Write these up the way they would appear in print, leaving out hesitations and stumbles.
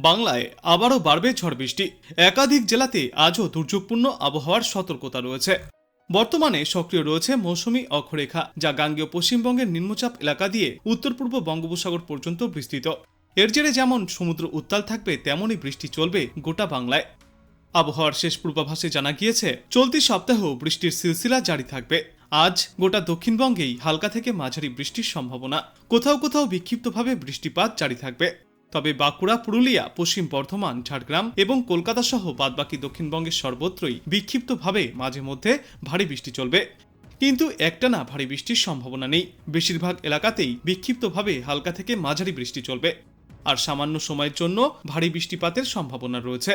বাংলায় আবারও বাড়বে ঝড় বৃষ্টি। একাধিক জেলাতে আজও দুর্যোগপূর্ণ আবহাওয়ার সতর্কতা রয়েছে। বর্তমানে সক্রিয় রয়েছে মৌসুমী অক্ষরেখা, যা গাঙ্গেয় পশ্চিমবঙ্গের নিম্নচাপ এলাকা দিয়ে উত্তর পূর্ব বঙ্গোপসাগর পর্যন্ত বিস্তৃত। এর জেরে যেমন সমুদ্র উত্তাল থাকবে, তেমনই বৃষ্টি চলবে গোটা বাংলায়। আবহাওয়ার শেষ পূর্বাভাসে জানা গিয়েছে, চলতি সপ্তাহেও বৃষ্টির সিলসিলা জারি থাকবে। আজ গোটা দক্ষিণবঙ্গেই হালকা থেকে মাঝারি বৃষ্টির সম্ভাবনা, কোথাও কোথাও বিক্ষিপ্তভাবে বৃষ্টিপাত জারি থাকবে। তবে বাঁকুড়া, পুরুলিয়া, পশ্চিম বর্ধমান, ঝাড়গ্রাম এবং কলকাতা সহ বাদবাকি দক্ষিণবঙ্গের সর্বত্রই বিক্ষিপ্তভাবে মাঝে মধ্যে ভারী বৃষ্টি চলবে। কিন্তু একটানা ভারী বৃষ্টির সম্ভাবনা নেই। বেশিরভাগ এলাকাতেই বিক্ষিপ্তভাবে হালকা থেকে মাঝারি বৃষ্টি চলবে, আর সামান্য সময়ের জন্য ভারী বৃষ্টিপাতের সম্ভাবনা রয়েছে।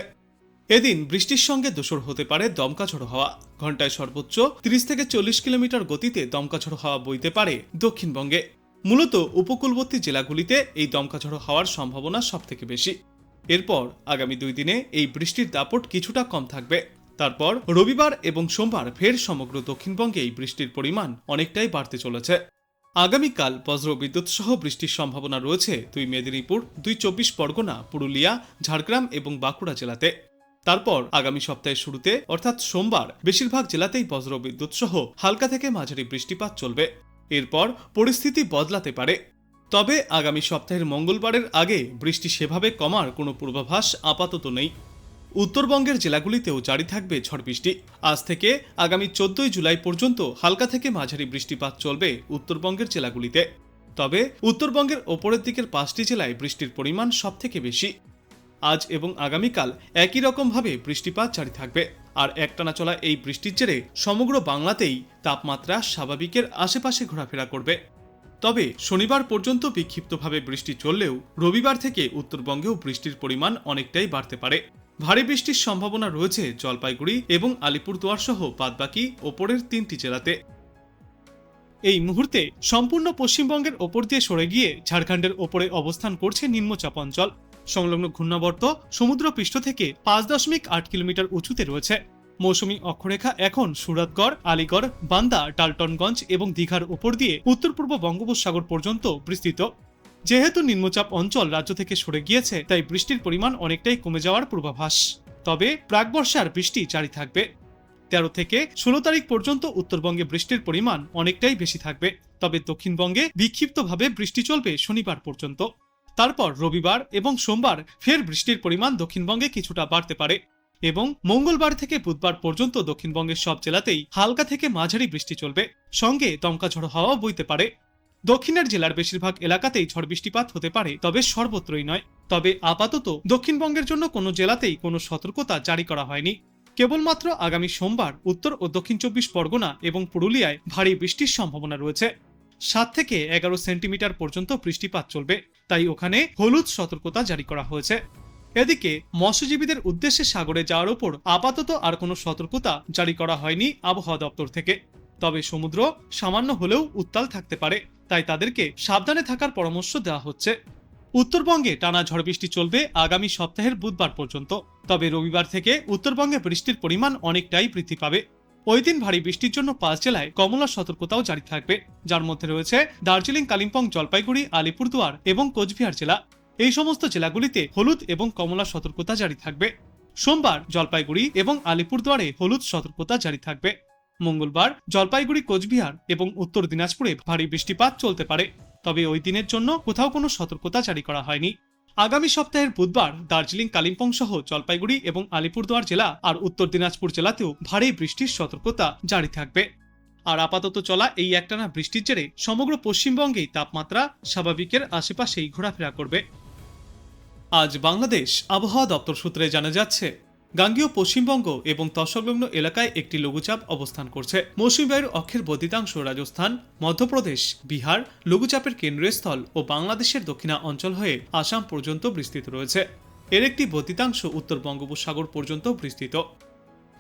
এদিন বৃষ্টির সঙ্গে দোসর হতে পারে দমকা ঝড়ো হাওয়া। ঘন্টায় সর্বোচ্চ 30 থেকে 40 কিলোমিটার গতিতে দমকা ঝড়ো হাওয়া বইতে পারে দক্ষিণবঙ্গে। মূলত উপকূলবর্তী জেলাগুলিতে এই দমকা ঝড়ো হাওয়ার সম্ভাবনা সবথেকে বেশি। এরপর আগামী 2 দিনে এই বৃষ্টির দাপট কিছুটা কম থাকবে। তারপর রবিবার এবং সোমবার ফের সমগ্র দক্ষিণবঙ্গে এই বৃষ্টির পরিমাণ অনেকটাই বাড়তে চলেছে। আগামীকাল বজ্রবিদ্যুৎ সহ বৃষ্টির সম্ভাবনা রয়েছে 2 মেদিনীপুর, 2 চব্বিশ পরগনা, পুরুলিয়া, ঝাড়গ্রাম এবং বাঁকুড়া জেলাতে। তারপর আগামী সপ্তাহের শুরুতে অর্থাৎ সোমবার বেশিরভাগ জেলাতেই বজ্রবিদ্যুৎ সহ হালকা থেকে মাঝারি বৃষ্টিপাত চলবে। এরপর পরিস্থিতি বদলাতে পারে। তবে আগামী সপ্তাহের মঙ্গলবারের আগে বৃষ্টি সেভাবে কমার কোনো পূর্বাভাস আপাতত নেই। উত্তরবঙ্গের জেলাগুলিতেও জারি থাকবে ঝড় বৃষ্টি। আজ থেকে আগামী 14 জুলাই পর্যন্ত হালকা থেকে মাঝারি বৃষ্টিপাত চলবে উত্তরবঙ্গের জেলাগুলিতে। তবে উত্তরবঙ্গের ওপরের দিকের 5টি জেলায় বৃষ্টির পরিমাণ সবথেকে বেশি। আজ এবং আগামীকাল একই রকমভাবে বৃষ্টিপাত জারি থাকবে। আর একটানা চলা এই বৃষ্টির জেরে সমগ্র বাংলাতেই তাপমাত্রা স্বাভাবিকের আশেপাশে ঘোরাফেরা করবে। তবে শনিবার পর্যন্ত বিক্ষিপ্তভাবে বৃষ্টি চললেও রবিবার থেকে উত্তরবঙ্গেও বৃষ্টির পরিমাণ অনেকটাই বাড়তে পারে। ভারী বৃষ্টির সম্ভাবনা রয়েছে জলপাইগুড়ি এবং আলিপুরদুয়ার সহ বাদবাকি ওপরের 3টি জেলাতে। এই মুহূর্তে সম্পূর্ণ পশ্চিমবঙ্গের ওপর দিয়ে সরে গিয়ে ঝাড়খণ্ডের ওপরে অবস্থান করছে নিম্নচাপ অঞ্চল। সংলগ্ন ঘূর্ণাবর্ত সমুদ্রপৃষ্ঠ থেকে 5.8 কিলোমিটার উঁচুতে রয়েছে। মৌসুমী অক্ষরেখা এখন সুরতগড়, আলিগড়, বান্দা, ডালটনগঞ্জ এবং দীঘার উপর দিয়ে উত্তর পূর্ব বঙ্গোপসাগর পর্যন্ত বিস্তৃত। যেহেতু নিম্নচাপ অঞ্চল রাজ্য থেকে সরে গিয়েছে, তাই বৃষ্টির পরিমাণ অনেকটাই কমে যাওয়ার পূর্বাভাস। তবে প্রাকবর্ষার বৃষ্টি জারি থাকবে। 13 থেকে 16 তারিখ পর্যন্ত উত্তরবঙ্গে বৃষ্টির পরিমাণ অনেকটাই বেশি থাকবে। তবে দক্ষিণবঙ্গে বিক্ষিপ্তভাবে বৃষ্টি চলবে শনিবার পর্যন্ত। তারপর রবিবার এবং সোমবার ফের বৃষ্টির পরিমাণ দক্ষিণবঙ্গে কিছুটা বাড়তে পারে এবং মঙ্গলবার থেকে বুধবার পর্যন্ত দক্ষিণবঙ্গের সব জেলাতেই হালকা থেকে মাঝারি বৃষ্টি চলবে, সঙ্গে দমকা ঝড়ো হাওয়াও বইতে পারে। দক্ষিণের জেলার বেশিরভাগ এলাকাতেই ঝড় বৃষ্টিপাত হতে পারে, তবে সর্বত্রই নয়। তবে আপাতত দক্ষিণবঙ্গের জন্য কোনো জেলাতেই কোনো সতর্কতা জারি করা হয়নি। কেবলমাত্র আগামী সোমবার উত্তর ও দক্ষিণ 24 পরগনা এবং পুরুলিয়ায় ভারী বৃষ্টির সম্ভাবনা রয়েছে। 7 থেকে 11 সেন্টিমিটার পর্যন্ত বৃষ্টিপাত চলবে, তাই ওখানে হলুদ সতর্কতা জারি করা হয়েছে। এদিকে মৎস্যজীবীদের উদ্দেশ্যে সাগরে যাওয়ার উপর আপাতত আর কোনো সতর্কতা জারি করা হয়নি আবহাওয়া দপ্তর থেকে। তবে সমুদ্র সামান্য হলেও উত্তাল থাকতে পারে, তাই তাদেরকে সাবধানে থাকার পরামর্শ দেওয়া হচ্ছে। উত্তরবঙ্গে টানা ঝড় বৃষ্টি চলবে আগামী সপ্তাহের বুধবার পর্যন্ত। তবে রবিবার থেকে উত্তরবঙ্গে বৃষ্টির পরিমাণ অনেকটাই বৃদ্ধি পাবে। ওই দিন ভারী বৃষ্টির জন্য 5 জেলায় কমলা সতর্কতাও জারি থাকবে, যার মধ্যে রয়েছে দার্জিলিং, কালিম্পং, জলপাইগুড়ি, আলিপুরদুয়ার এবং কোচবিহার জেলা। এই সমস্ত জেলাগুলিতে হলুদ এবং কমলা সতর্কতা জারি থাকবে। সোমবার জলপাইগুড়ি এবং আলিপুরদুয়ারে হলুদ সতর্কতা জারি থাকবে। মঙ্গলবার জলপাইগুড়ি, কোচবিহার এবং উত্তর দিনাজপুরে ভারী বৃষ্টিপাত চলতে পারে, তবে ওই দিনের জন্য কোথাও কোনো সতর্কতা জারি করা হয়নি। আগামী সপ্তাহের বুধবার দার্জিলিং, কালিম্পং সহ জলপাইগুড়ি এবং আলিপুরদুয়ার জেলা আর উত্তর দিনাজপুর জেলাতেও ভারী বৃষ্টির সতর্কতা জারি থাকবে। আর আপাতত চলা এই একটানা বৃষ্টির জেরে সমগ্র পশ্চিমবঙ্গেই তাপমাত্রা স্বাভাবিকের আশেপাশেই ঘোরাফেরা করবে। আজ বাংলাদেশ আবহাওয়া দপ্তর সূত্রে জানা যাচ্ছে, গাঙ্গেয় পশ্চিমবঙ্গ এবং তৎসংলগ্ন এলাকায় একটি লঘুচাপ অবস্থান করছে। মৌসুমী বায়ুর অক্ষের বদ্বীতাংশ রাজস্থান, মধ্যপ্রদেশ, বিহার, লঘুচাপের কেন্দ্রস্থল ও বাংলাদেশের দক্ষিণা অঞ্চল হয়ে আসাম পর্যন্ত বিস্তৃত রয়েছে। এর একটি বদ্বীতাংশ উত্তর বঙ্গোপসাগর পর্যন্ত বিস্তৃত।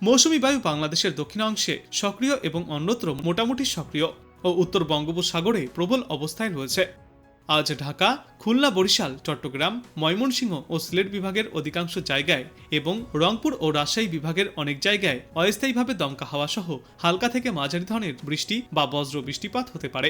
মৌসুমী বায়ু বাংলাদেশের দক্ষিণাংশে সক্রিয় এবং অন্যত্র মোটামুটি সক্রিয় ও উত্তর বঙ্গোপসাগরে প্রবল অবস্থায় রয়েছে। আজ ঢাকা, খুলনা, বরিশাল, চট্টগ্রাম, ময়মনসিংহ ও সিলেট বিভাগের অধিকাংশ জায়গায় এবং রংপুর ও রাজশাহী বিভাগের অনেক জায়গায় অস্থায়ীভাবে দমকা হাওয়া সহ হালকা থেকে মাঝারি ধরনের বৃষ্টি বা বজ্র বৃষ্টিপাত হতে পারে।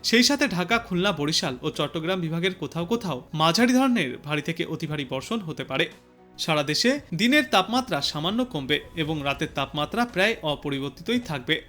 সেই সাথে ঢাকা, খুলনা, বরিশাল ও চট্টগ্রাম বিভাগের কোথাও কোথাও মাঝারি ধরনের ভারী থেকে অতি ভারী বর্ষণ হতে পারে। সারা দেশে দিনের তাপমাত্রা সামান্য কমবে এবং রাতের তাপমাত্রা প্রায় অপরিবর্তিতই থাকবে।